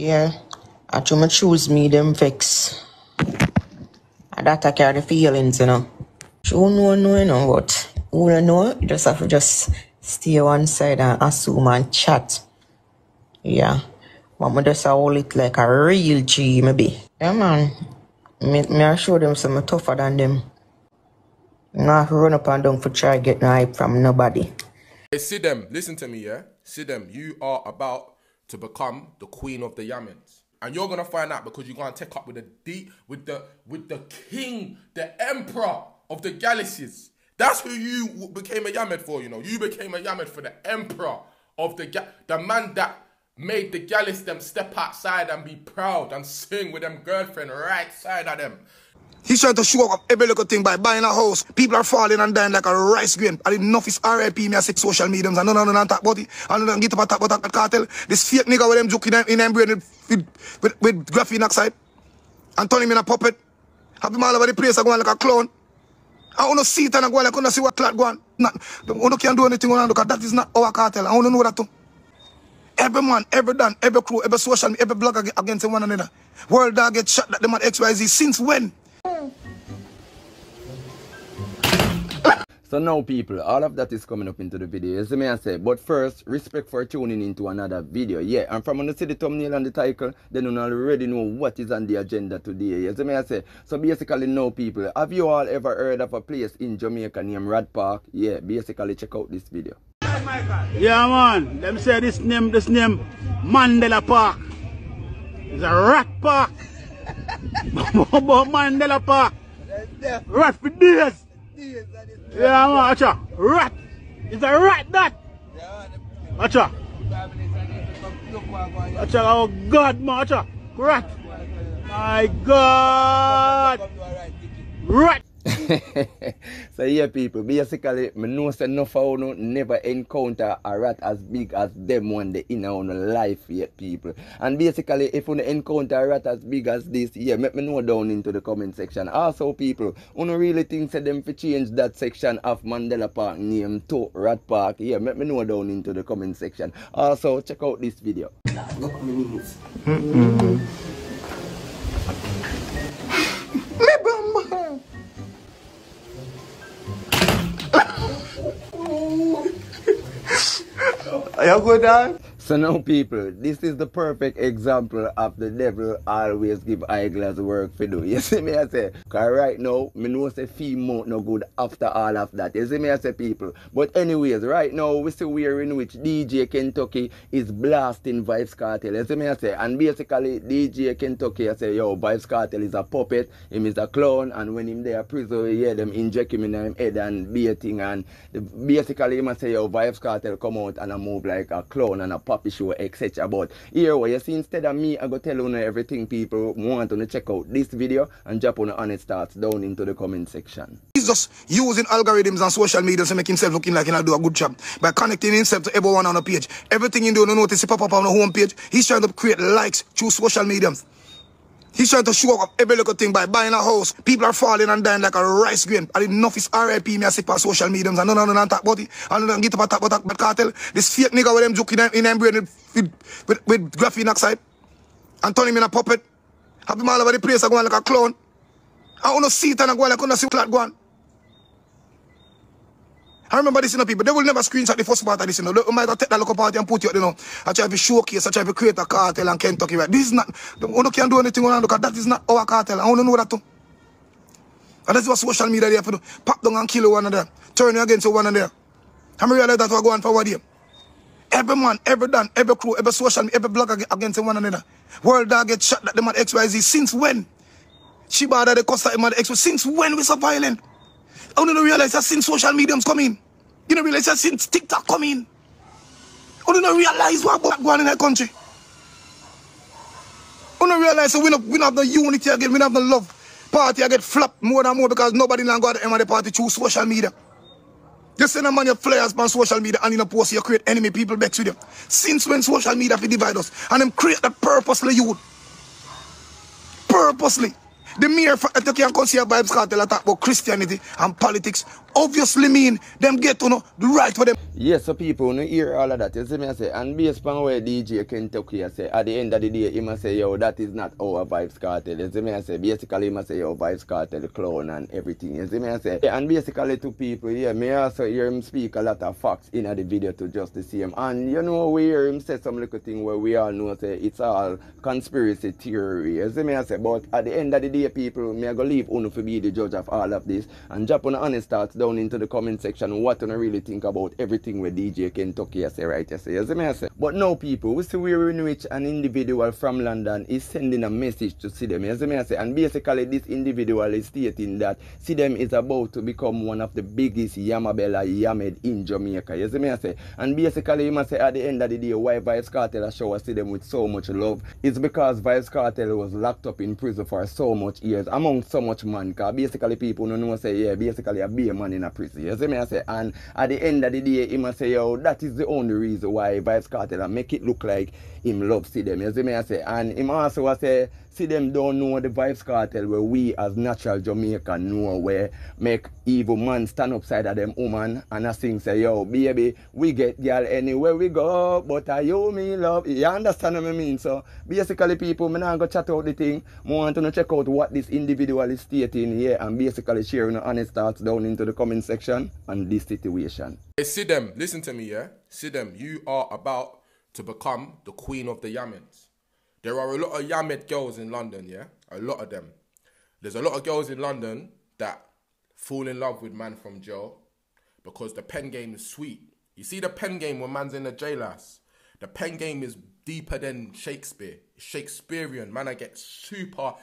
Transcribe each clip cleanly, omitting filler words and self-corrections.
Yeah, actually, I choose me, them vex. And that I carry the feelings, you know. You know, you know, but who don't know, you just have to just stay one side and assume and chat. Yeah. But I just hold it like a real G, maybe. Yeah, man. Me I show them some tougher than them. I have to run up and down for try to get no hype from nobody. Hey, Sidem, listen to me, yeah? Sidem, you are about to become the queen of the Yamens. And you're gonna find out because you're gonna take up with the king, the emperor of the galaxies. That's who you became a Yamed for, you know. You became a Yamed for the emperor of the man that made the galaxies them step outside and be proud and sing with them girlfriend right side of them. He's trying to show up every little thing by buying a house. People are falling and dying like a rice grain. And enough is RIP, me I say social mediums. And no talk about it. And no get up and talk about that cartel. This fake nigga with them joking in them brain with graphene oxide. And turn him in a puppet. Have him all over the place and go like a clown. I want to see it and I go like I want to see what clot go on. I can't do anything on because that is not our cartel. I want to know that too. Every man, every Dan, every crew, every social, every blogger against one another. World dog get shot at them at XYZ. Since when? So now people, all of that is coming up into the video, as I say. But first, respect for tuning into another video. Yeah, and from when you see the thumbnail and the title, then you already know what is on the agenda today. As I say. So basically now people, have you all ever heard of a place in Jamaica named Rat Park? Yeah, basically check out this video. Yeah man, them say this name Mandela Park. It's a rat park. About Mandela Park. Rat for days. Yeah man, acha. Rat. It's a rat that. Acha. Acha, oh God man, acha. Rat. My God. Rat. So yeah people, basically I know say no for you never encounter a rat as big as them one day in our life yet people. And basically if you encounter a rat as big as this, yeah, let me know down into the comment section. Also people, you really think that them to change that section of Mandela Park name to Rat Park, yeah, let me know down into the comment section. Also check out this video. Are you good, Dan? So now people, this is the perfect example of the devil always give eyeglass work for do. You see me I say? Because right now, me know say female no good after all of that. You see me I say people? But anyways, right now we see we're in which DJ Kentucky is blasting Vybz Kartel. You see me I say? And basically DJ Kentucky I say, yo, Vybz Kartel is a puppet, him is a clown, and when him there prison, you hear them inject him in him head and baiting, and basically him I say, yo, Vybz Kartel come out and I move like a clown and a puppet show, etc. But here what you see, instead of me, I go tell you everything people want to check out this video and drop on honest thoughts down into the comment section. He's just using algorithms and social media to make himself looking like he'll do a good job by connecting himself to everyone on the page. Everything you do, you notice, he pop up on the home page. He's trying to create likes through social media. He's trying to show up every little thing by buying a house. People are falling and dying like a rice grain. And enough is RIP, me I say for social media. And no talk about it. And no get up and talk about that cartel. This fake nigga with them joking in them brain with graphene oxide. And turn him in a puppet. Have him all over the place and go like a clown. I want to see it and I go like I want to see what go on. I remember this, you know, people. They will never screenshot the first part of this, you know. They might take that local party and put you, you know. I try to showcase, I try to create a cartel in Kentucky, right? This is not, you can't do anything on because that is not our cartel. I want to know that too. And that's what social media there for do. Pop down and kill one another. Turn you against one another. I realize that we're going forward here. Every man, every Dan, every crew, every social media, every blogger against one another. World dog get shot at them at XYZ. Since when? Shiba that they cost at them at XYZ. Since when we so violent? I don't realize that since social mediums come in. You don't realize that since TikTok come in. I don't realize what's going on in that country. I don't realize that we don't have the unity again, we don't have the love. Party I get flopped more and more because nobody now got the end of the party through social media. You send a man your flyers on social media and in a post you create enemy people back with you. Since when social media fi divide us? And them create that purposely youth. Purposely. The mere fact that you can consider Vybz Kartel attack about Christianity and politics obviously mean them get to know the right for them. Yes, so people when you hear all of that, you see me I say, and based on where DJ Kentucky I say, at the end of the day, he must say, yo, that is not our Vybz Kartel. You see me I say, basically he must say, yo, Vybz Kartel, the clown and everything. You see me I say, yeah, and basically to people, yeah, me also hear him speak a lot of facts in the video to just the same. And you know, we hear him say some little thing where we all know say it's all conspiracy theory. You see me I say, but at the end of the day, people, me I go leave Uno to be the judge of all of this and drop on honest thoughts down into the comment section what you really think about everything where DJ Kentucky I say, right? You see me I say. But now people, we see we're in which an individual from London is sending a message to Sidem. You see me I say, and basically this individual is stating that Sidem is about to become one of the biggest Yamabella Yamed in Jamaica. You see me I say, and basically you must say at the end of the day why Vybz Kartel has showered Sidem with so much love is because Vybz Kartel was locked up in prison for so much years among so much man. Cause basically people don't know say yeah, basically a beer man in a prison. You see me I say, and at the end of the day he must say yo, that is the only reason why Vybz Kartel make it look like him love Sidem. You see me I say, and him also say Sidem don't know the Vybz Kartel where we as natural Jamaica know where make evil man stand upside of them woman and I sing say yo baby we get girl anywhere we go but I you me love. You understand what I mean? So basically people me now go chat out the thing. I want to check out what this individual is stating here and basically sharing the honest thoughts down into the comment section on this situation. Hey Sidem, listen to me, yeah? Sidem, you are about to become the queen of the Yamens. There are a lot of Yamed girls in London, yeah? A lot of them. There's a lot of girls in London that fall in love with man from jail because the pen game is sweet. You see the pen game when man's in the jailhouse? The pen game is deeper than Shakespeare. It's Shakespearean. Man, I get super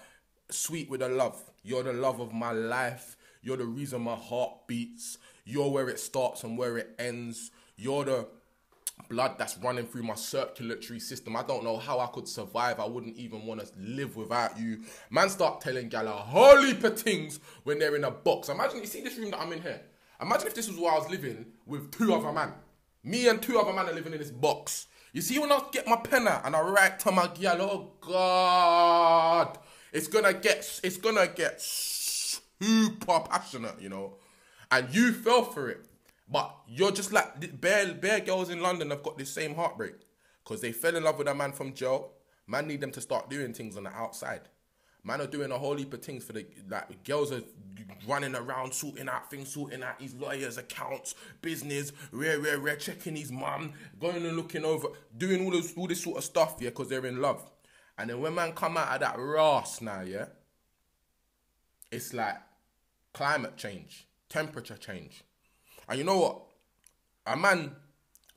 sweet with the love. You're the love of my life. You're the reason my heart beats. You're where it starts and where it ends. You're the blood that's running through my circulatory system. I don't know how I could survive. I wouldn't even want to live without you. Man start telling gal a whole heap of things when they're in a box. Imagine, you see this room that I'm in here? Imagine if this was where I was living with two other men. Me and two other men are living in this box. You see when I get my pen out and I write to my gal, oh God, it's gonna get super passionate, you know. And you fell for it. But you're just like, bare girls in London have got this same heartbreak. Because they fell in love with a man from jail. Man need them to start doing things on the outside. Man are doing a whole heap of things for the, like, girls are running around, sorting out things, sorting out his lawyers' accounts, business, rare, checking his mum, going and looking over, doing all this sort of stuff, yeah, because they're in love. And then when man come out of that ras now, yeah, it's like climate change, temperature change. And you know what? A man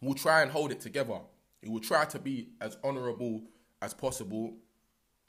will try and hold it together. He will try to be as honourable as possible,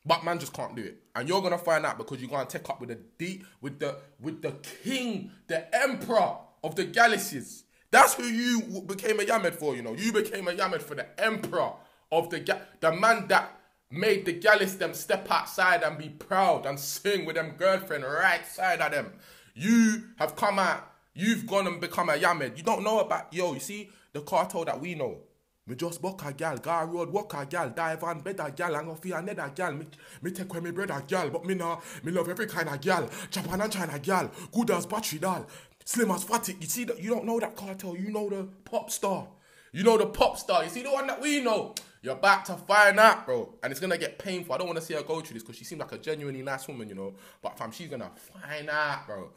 but man just can't do it. And you're gonna find out because you're gonna take up with the king, the emperor of the galaxies. That's who you became a Yamed for, you know. You became a Yamed for the emperor of the man that made the galaxies them step outside and be proud and sing with them girlfriend right side of them. You have come out. You've gone and become a Yamed. You don't know about, yo, you see, the cartel that we know. Me just book a gal, go road, walk a gal, dive on bed a gal, and go feel another gal. Me take away me brother gal, but me love every kind of gal. Japan and China gal, good as battery doll, slim as fatty. You see, you don't know that cartel, you know the pop star. You know the pop star, you see the one that we know. You're about to find out, bro. And it's going to get painful. I don't want to see her go through this because she seems like a genuinely nice woman, you know. But fam, she's going to find out, bro.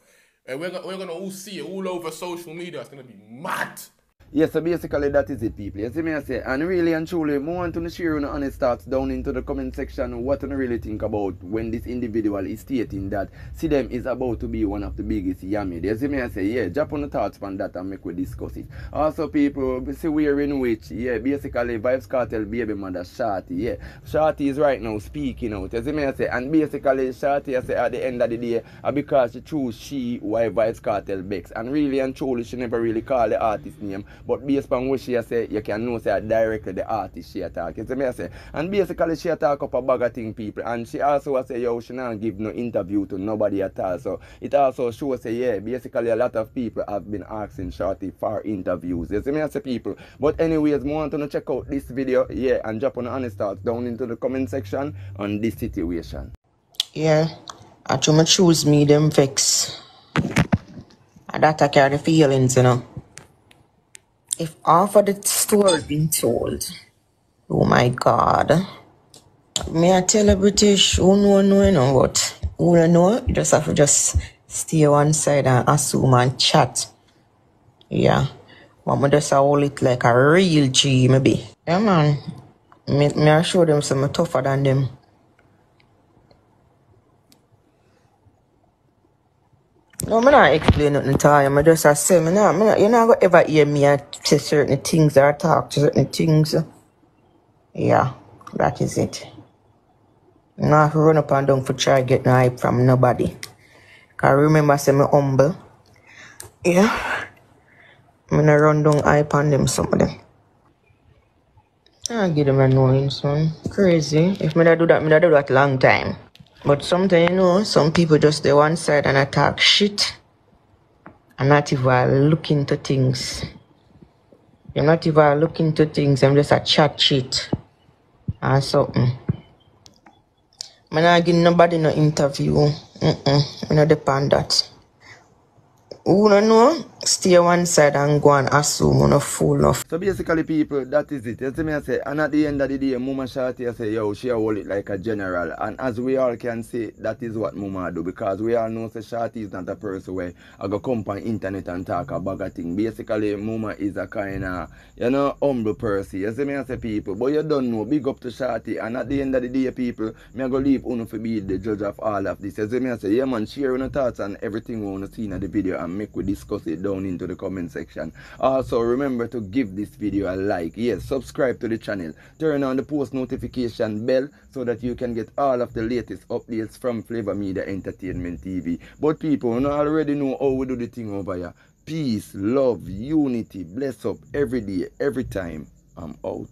And we're gonna all see it all over social media. It's gonna be mad. Yes, so basically that is it, people. You see me I say, and really and truly, I want to share your honest thoughts down into the comment section what you really think about when this individual is stating that Sidem is about to be one of the biggest Yamed. You see me I say, yeah, drop on the thoughts on that and make we discuss it. Also, people, see we're in which, yeah, basically Vybz Kartel baby mother Shorty, yeah. Shorty is right now speaking out. You see me I say, and basically Shorty I say at the end of the day, because she chose why Vybz Kartel begs. And really and truly, she never really called the artist name. But based on what she say, you can know say directly the artist she attack. You see me I say? And basically she attack up a bag of thing people. And she also say, yo, she not give no interview to nobody at all. So it also shows say, yeah, basically a lot of people have been asking Shorty for interviews. You see me I say, people? But anyways, I want to check out this video, yeah, and drop on honest thoughts down into the comment section on this situation. Yeah, I choose me them vex. And that I carry the feelings, you know. If half of the story been told, oh my God. Me I tell a British who know, you know, but who don't know, you just have to just stay one side and assume and chat. Yeah. But me just hold it like a real G, maybe. Yeah, man. Me I show them some tougher than them. No, I'm not explain nothing to you. I just say, you're not going to ever hear me say certain things or talk to certain things. Yeah, that is it. I'm not run up and down for try to get no hype from nobody. Because remember, say me humble. Yeah. I'm not run down hype on them, some of them. I give them annoyance, man. Crazy. If me do that, me do that long time. But sometimes, you know, some people just stay one side and attack shit. I'm not even looking to things. I'm not even looking to things. I'm just a chat shit or something. I'm not giving nobody no interview. I'm not depend on that. Who don't know, stay one side and go and assume I'm not fool enough. So basically, people, that is it. You see me, I say, and at the end of the day, Mama Shorty, I say, yo, she hold it like a general. And as we all can see, that is what Mama do. Because we all know, say, Shorty is not a person where I go come on internet and talk a bag of thing. Basically, Mama is a kind of, you know, humble person. You see me, I say, people, but you don't know, big up to Shorty. And at the end of the day, people, me I go leave Uno to be the judge of all of this. You see me, I say, yeah, man, share your thoughts and everything we want to see in the video and make we discuss it down into the comment section. Also, remember to give this video a like. Yes, subscribe to the channel. Turn on the post notification bell so that you can get all of the latest updates from Flava Media Entertainment TV. But people, you already know how we do the thing over here. Peace, love, unity, bless up every day, every time. I'm out.